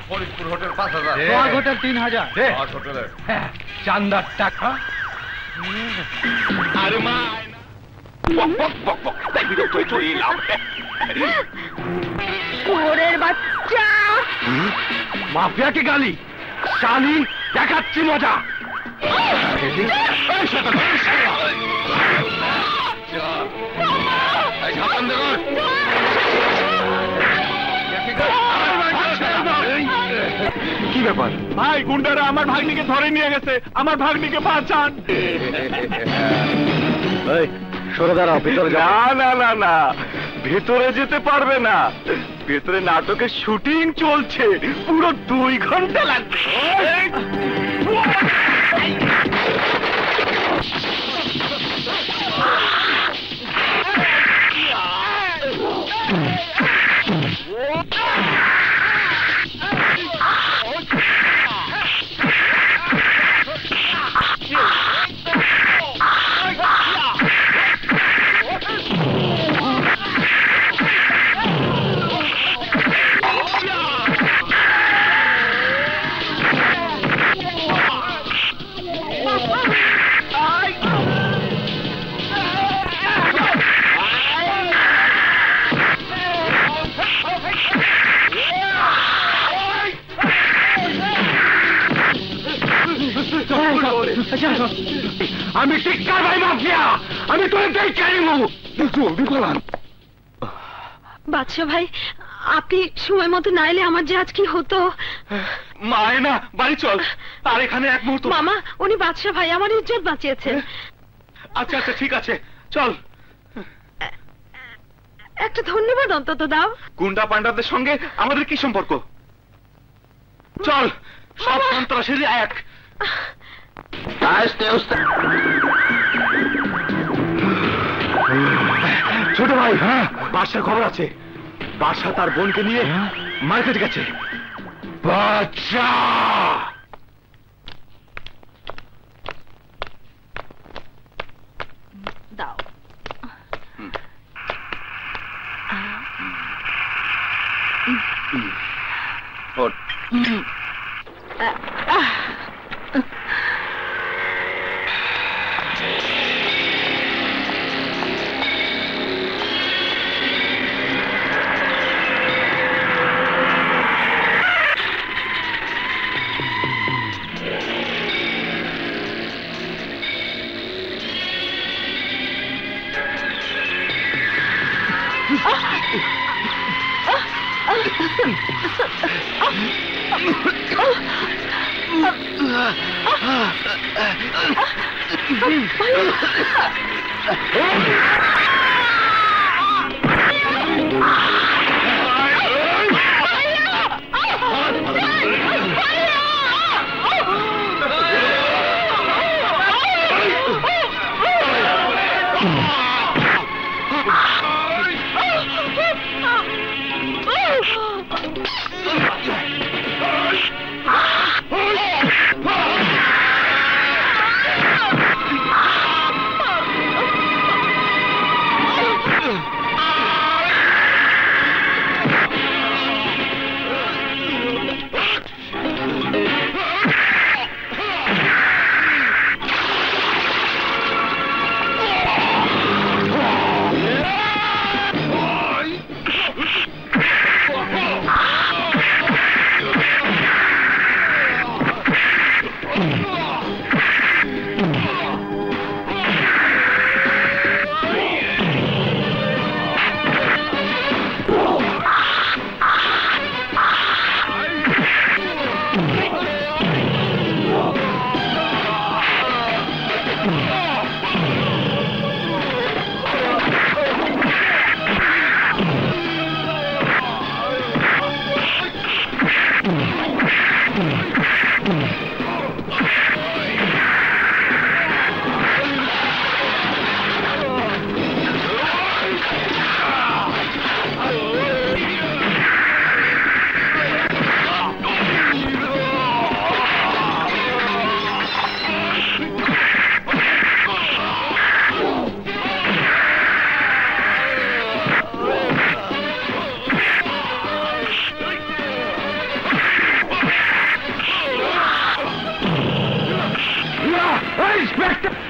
Faridpur hotel 5000, সোহাগ hotel 3000, আর হোটেলের চান্দার টাকা। আরে মা তাই বিরক্ত হয়ে চলে এলাম। শুয়োরের বাচ্চা, মাফিয়াকে গালি শালি, দেখাচ্ছি মজা। কি ব্যাপার ভাই? গুন্ডারা আমার ভাগ্নিকে ধরে নিয়ে গেছে, আমার ভাগ্নিকে বাঁচান। সরে দাঁড়াও, ভিতরে না না না না, ভেতরে যেতে পারবে না, ভেতরে নাটকের শুটিং চলছে, পুরো 2 ঘন্টা লাগবে। আমি টিক্কা ভাই মাফিয়া, আমি তোরে দেখে নিব, জলদি পালান। বাদশা ভাই, আপনি সময় মতো না এলে আমার যে আজ কি হতো। মায় না, বাড়ি চল। আর এখানে এক মুহূর্ত। মামা, উনি বাদশা ভাই, আমার ইজ্জত বাঁচিয়েছেন। আচ্ছা আচ্ছা ঠিক আছে, চল। একটা ধন্যবাদ অন্তত দাও। গুন্ডা পান্ডাদের সঙ্গে আমাদের কি সম্পর্ক? চল, সব সন্ত্রাসীর এক। ছোট ভাই, বাদশার খবর আছে। বাদশা তার বোনকে নিয়ে মার্কেট গেছে। বাদশা দাও।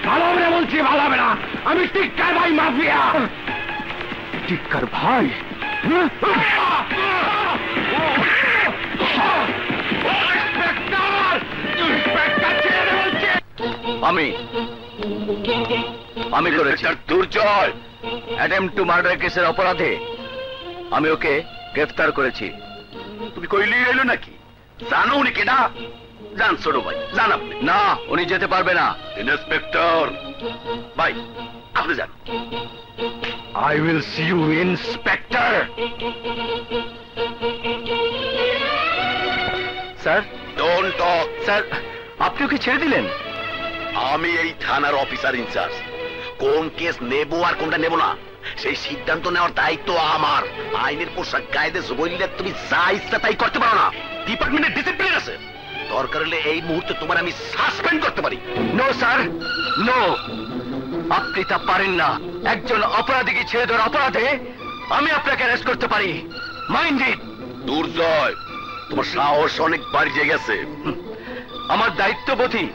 ভালো হবে না বলছি, ভালো হবে না। আমি টিক্কার ভাই মাফিয়া। টিক্কার ভাই? আমি করেছি দুর্জয় অ্যাটেম্প টু মার্ডার কেসের অপরাধে আমি ওকে গ্রেফতার করেছি। তুমি কইলি এলো নাকি? জানো উনি কেনা? জান ছোট ভাই, জান আপনি? না, উনি যেতে পারবে না। ইন্সপেক্টর ভাই আপনি যান। I will see you inspector. Sir don't talk. Sir আপনি ওকে ছেড়ে দিলেন? আমি এই থানার অফিসার ইনচার্জ। কোন কেস নেব আর কোনটা নেব না সেই সিদ্ধান্ত নেওয়ার দায়িত্ব আমার। আইনের পোশাক গায়ে দিয়ে বললে তুমি যা ইচ্ছা তাই করতে পারো না। ডিপার্টমেন্টের ডিসিপ্লিন আছে। দরকার হলে এই মুহূর্তে তোমার আমি সাসপেন্ড করতে পারি। নো স্যার, নো, আপনি তা পারেন না। একজন অপরাধীকে ছেড়ে দেওয়ার অপরাধে আমি আপনাকে অ্যারেস্ট করতে পারি। Mind it. দুর্জয়, তোমার সাহস অনেক বাড়িয়ে গেছে। আমার দায়িত্ববোধই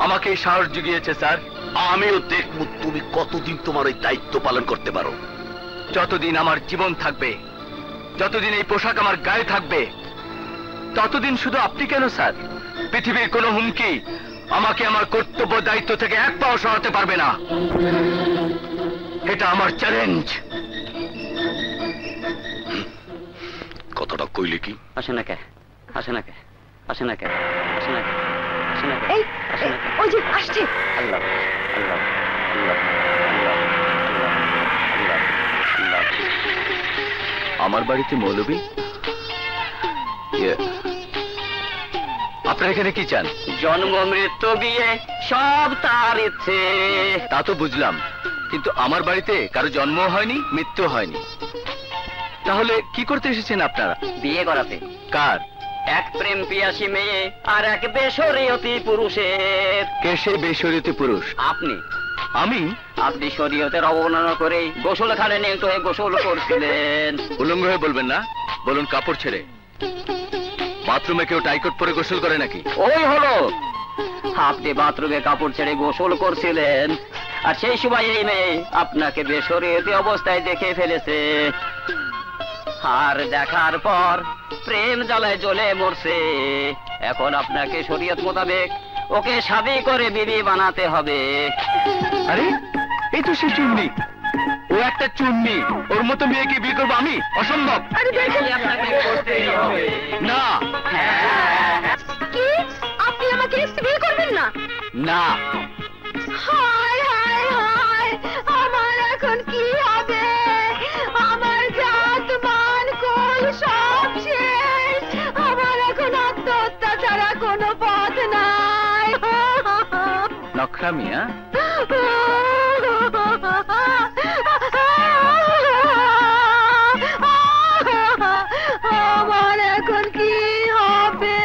আমাকে এই সাহস জুগিয়েছে স্যার। আমিও দেখব তুমি কতদিন তোমার ওই দায়িত্ব পালন করতে পারো। যতদিন আমার জীবন থাকবে, যতদিন এই পোশাক আমার গায়ে থাকবে, ততদিন শুধু আপনি কেন স্যার, পৃথিবীর কোনো হুমকি আমাকে আমার কর্তব্য দায়িত্ব থেকে এক পাও সরাতে পারবে না। এটা আমার চ্যালেঞ্জ। কতটা কইলে কি? আসে না কে, আসে না কে, আসে না কে, আসে না কে, আসে না কে, এই আসে না কে। ওই যে আসছে। আল্লাহ আল্লাহ আল্লাহ আল্লাহ আল্লাহ আল্লাহ। আমার বাড়িতে মৌলবী? আপনার এখানে কি চান? জন্ম মৃত্যু বিয়ে সব তার ইচ্ছে। তা তো বুঝলাম, কিন্তু আমার বাড়িতে কারো জন্ম হয়নি, মৃত্যু হয়নি। তাহলে কি করতে এসেছেন আপনারা? বিয়ে করাতে। কার? এক প্রেম পিয়াসী মেয়ে আর এক বেশরীয়তি পুরুষের। কে সেই বেশরীয়তি পুরুষ? আপনি। আমি? আপনি শরীয়তের অবমাননা করে গোসলখানে নিয়ত হয়ে গোসল করছিলেন। উলঙ্গ হয়ে বলবেন না, বলুন কাপড় ছেড়ে। বাথরুমে কেউ টাইকট পরে গোসল করে নাকি? ওই হলো, আপনি বাথরুমে কাপড় ছেড়ে গোসল করছিলেন, আর সেই সময় এই মেয়ে আপনাকে বেশরীয়তি অবস্থায় দেখে ফেলেছে। আর দেখার পর প্রেম জ্বালায় জ্বলে মরছে। এখন আপনাকে শরীয়ত মোতাবেক ওকে স্বামী করে বিবি বানাতে হবে। আরে এই তো সে চুন্নি। ও একটা চুন্নি, ওর মতো মেয়েকে বিয়ে করবো আমি? অসম্ভব। এটাই আপনাকে করতেই হবে। না। কি আপনি আমাকে বিয়ে করবেন না? না। হায় হায় হায়, আমার এখন কি হবে? আমার জাত মান কুল সব শেষ। আমার এখন আত্মহত্যা ছাড়া কোনো পথ নাই। নখরামি? আমার এখন কি হবে?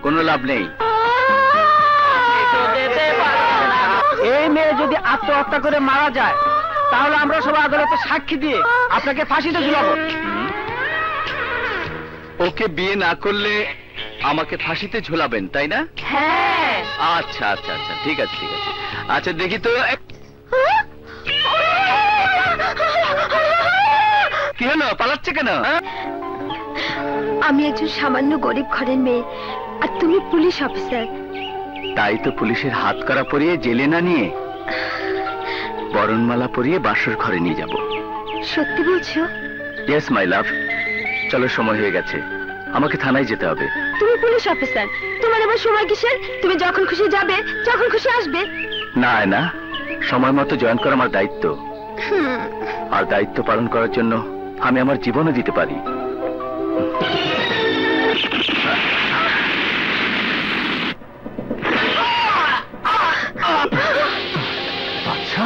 কোনো লাভ নেই। এই মেয়ে যদি আত্মহত্যা করে মারা যায় তাহলে আমরা সবাই আদালতে সাক্ষী দিয়ে আপনাকে ফাঁসিতে ঝুলাবো। ওকে বিয়ে না করলে আমাকে ফাঁসিতে ঝোলাবেন, তাই না? হ্যাঁ। আচ্ছা আচ্ছা আচ্ছা, ঠিক আছে ঠিক আছে। আচ্ছা দেখি তো কি হলো, পালাচ্ছে কেন? আমি একজন সামান্য গরিব ঘরের মেয়ে, আর তুমি পুলিশ অফিসার। তাই তো পুলিশের হাত করা পরিয়ে জেলে না নিয়ে বরণমালা পরিয়ে বাসর ঘরে নিয়ে যাব। সত্যি বলছো? ইয়েস মাই লাভ। চলো, সময় হয়ে গেছে, আমাকে থানায় যেতে হবে। তুমি পুলিশ অফিসার, তোমার আবার সময় কিসের? তুমি যখন খুশি যাবে, যখন খুশি আসবে। না না, সময় মতো জয়েন করা আমার দায়িত্ব। আর দায়িত্ব পালন করার জন্য আমি আমার জীবনও দিতে পারি। আচ্ছা,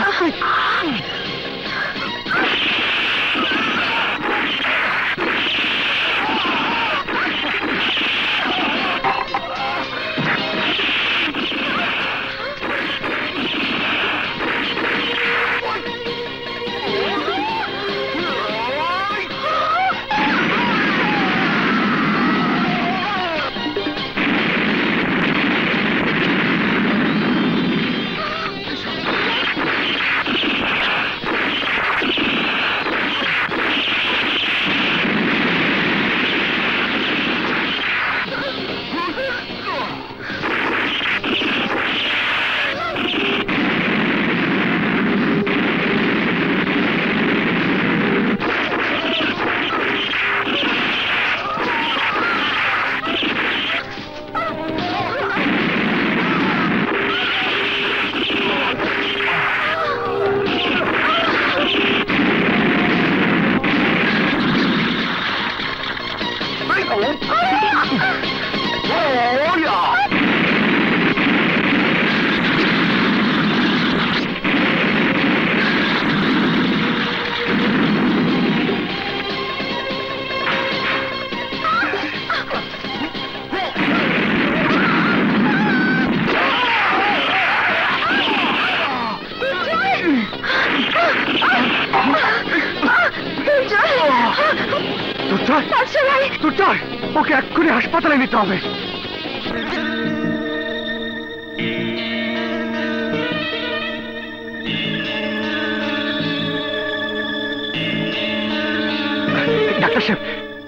দুর্জয়, ওকে এক্ষুনি হাসপাতালে নিতে হবে। ডাক্তার সাহেব,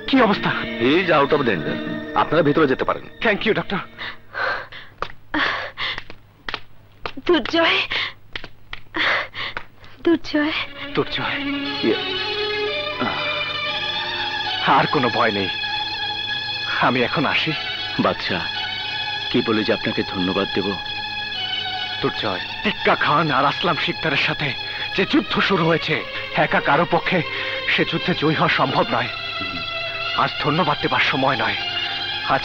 কি অবস্থা? ইজ আউট অফ ডেঞ্জার, আপনারা ভিতরে যেতে পারেন। Thank you doctor. Durjoy, Durjoy, Durjoy, আর কোনো ভয় নেই। আমি এখন আসি। বাচ্চা, কি বলে যে আপনাকে ধন্যবাদ দেব। দুর্জয়, টিক্কা খান আর আসলাম শিকদারের সাথে যে যুদ্ধ শুরু হয়েছে, একা কারো পক্ষে সে যুদ্ধে জয়ী হওয়া সম্ভব নয়। আজ ধন্যবাদ দেবার সময় নয়, আজ